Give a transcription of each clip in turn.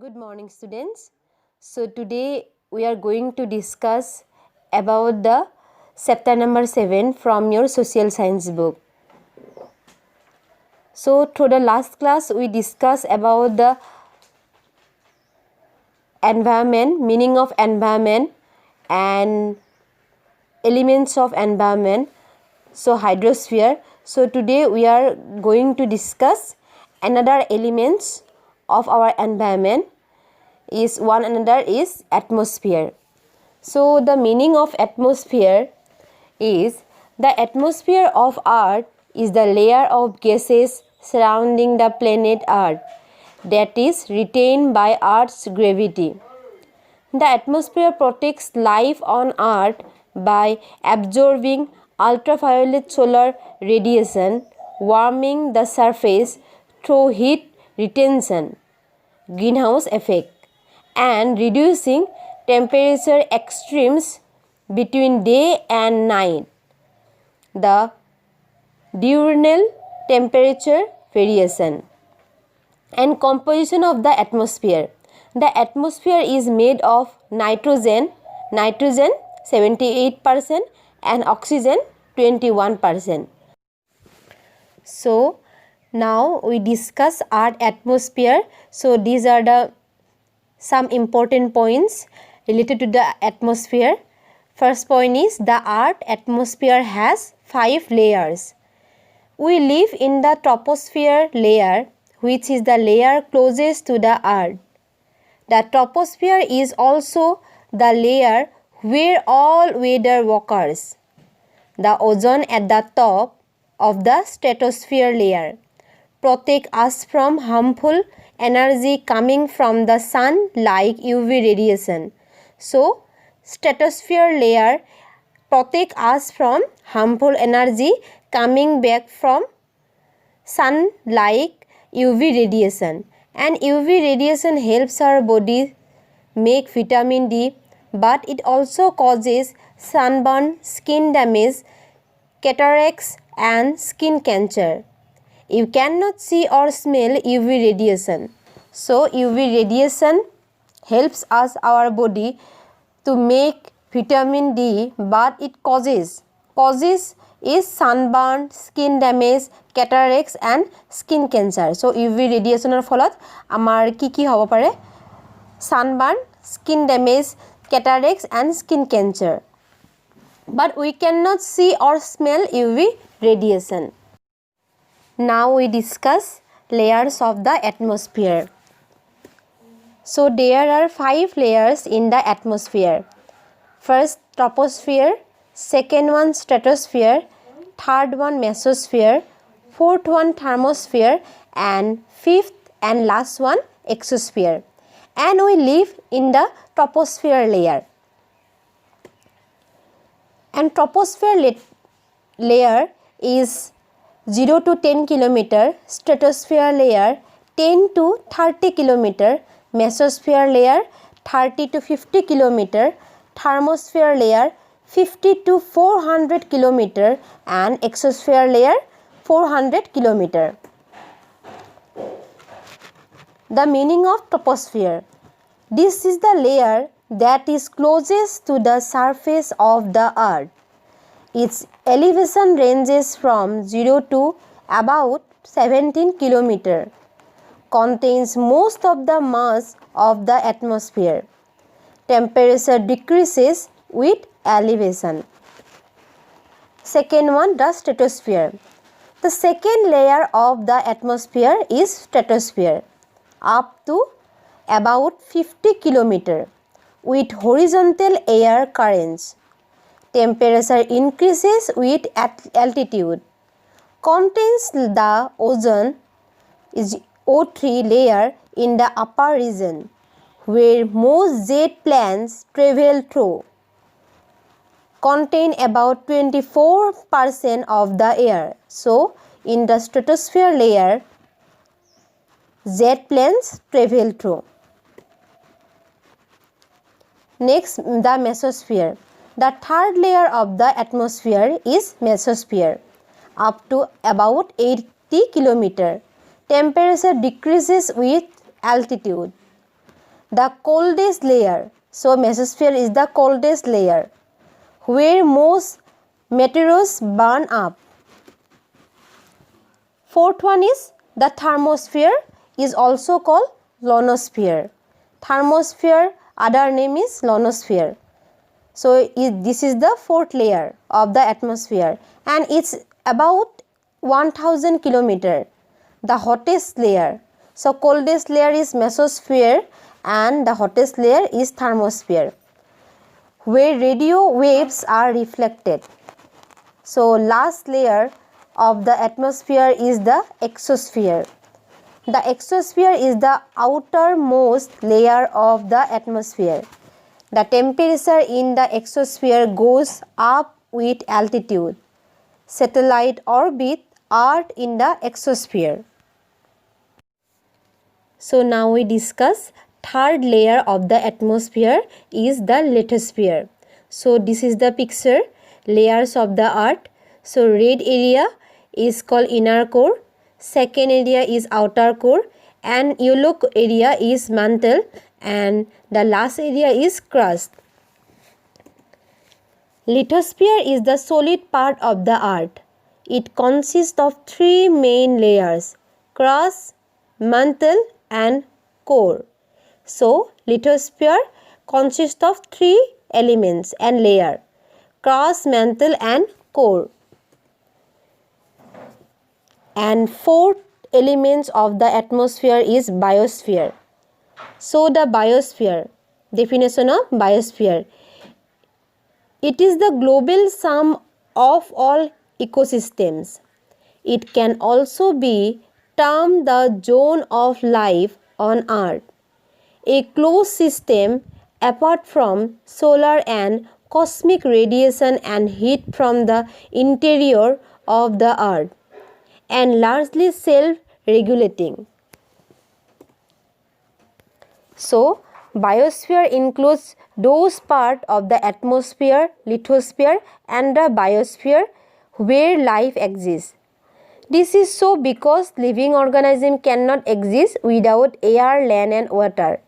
Good morning, students. So today we are going to discuss about the chapter number 7 from your social science book. So through the last class we discussed about the environment, meaning of environment and elements of environment. So hydrosphere. So today we are going to discuss another elements of our environment is one another is atmosphere. So the meaning of atmosphere is the atmosphere of Earth is the layer of gases surrounding the planet Earth that is retained by Earth's gravity. The atmosphere protects life on Earth by absorbing ultraviolet solar radiation, warming the surface through heat retention, greenhouse effect, and reducing temperature extremes between day and night. The diurnal temperature variation and composition of the atmosphere. The atmosphere is made of nitrogen 78% and oxygen 21%. So now we discuss Earth atmosphere. So these are the some important points related to the atmosphere. First point is the Earth atmosphere has 5 layers. We live in the troposphere layer, which is the layer closest to the Earth. The troposphere is also the layer where all weather occurs. The ozone at the top of the stratosphere layer protect us from harmful energy coming from the sun like UV radiation. So, stratosphere layer protect us from harmful energy coming back from sun like UV radiation. And UV radiation helps our body make vitamin D, but it also causes sunburn, skin damage, cataracts and skin cancer. You cannot see or smell UV radiation. So UV radiation helps us, our body, to make vitamin D, but it causes is sunburn, skin damage, cataracts and skin cancer. So UV radiationer ফলত আমাৰ কি হ'ব পাৰে sunburn, skin damage, cataracts and skin cancer. But we cannot see or smell UV radiation. Now we discuss layers of the atmosphere. So there are 5 layers in the atmosphere. First troposphere, second one stratosphere, third one mesosphere, fourth one thermosphere and fifth and last one exosphere. And we live in the troposphere layer. And troposphere layer is 0 to 10 kilometer, stratosphere layer 10 to 30 kilometer, mesosphere layer 30 to 50 kilometer, thermosphere layer 50 to 400 kilometer and exosphere layer 400 kilometer. The meaning of troposphere. This is the layer that is closest to the surface of the earth. Its elevation ranges from 0 to about 17 km. Contains most of the mass of the atmosphere. Temperature decreases with elevation. Second one, the stratosphere. The second layer of the atmosphere is stratosphere, up to about 50 km with horizontal air currents. Temperature increases with altitude. Contains the ozone is O3 layer in the upper region where most jet planes travel through. Contain about 24% of the air. So in the stratosphere layer jet planes travel through. Next, the mesosphere. The third layer of the atmosphere is mesosphere, up to about 80 km. Temperature decreases with altitude. the coldest layer. So mesosphere is the coldest layer where most meteors burn up. Fourth one is the thermosphere, is also called ionosphere. Thermosphere, other name is ionosphere. So this is the fourth layer of the atmosphere and it's about 1000 kilometer, the hottest layer. So coldest layer is mesosphere and the hottest layer is thermosphere, where radio waves are reflected. So last layer of the atmosphere is the exosphere. The exosphere is the outermost layer of the atmosphere. The temperature in the exosphere goes up with altitude. Satellite orbit Earth in the exosphere. So now we discuss third layer of the atmosphere is the lithosphere. So this is the picture, layers of the Earth. So red area is called inner core, second area is outer core, and yellow area is mantle, and the last area is crust. Lithosphere is the solid part of the Earth. It consists of three main layers: crust, mantle, and core. So lithosphere consists of three elements and layer: crust, mantle, and core. And fourth elements of the atmosphere is biosphere. So the biosphere, definition of biosphere: it is the global sum of all ecosystems. It can also be termed the zone of life on Earth, a closed system apart from solar and cosmic radiation and heat from the interior of the Earth, and largely self-regulating. So, biosphere includes those parts of the atmosphere, lithosphere, and the biosphere where life exists. This is so because living organism cannot exist without air, land, and water.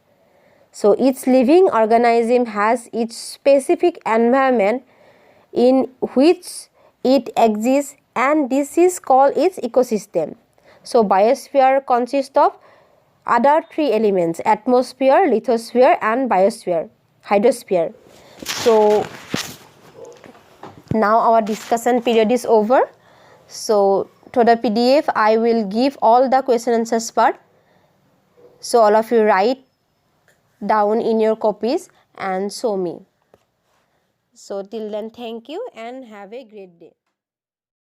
So each living organism has its specific environment in which it exists, and this is called its ecosystem. So biosphere consists of other three elements: atmosphere, lithosphere, and biosphere, hydrosphere. So now our discussion period is over. So to the PDF I will give all the question answers part. So all of you write down in your copies and show me. So till then, thank you and have a great day.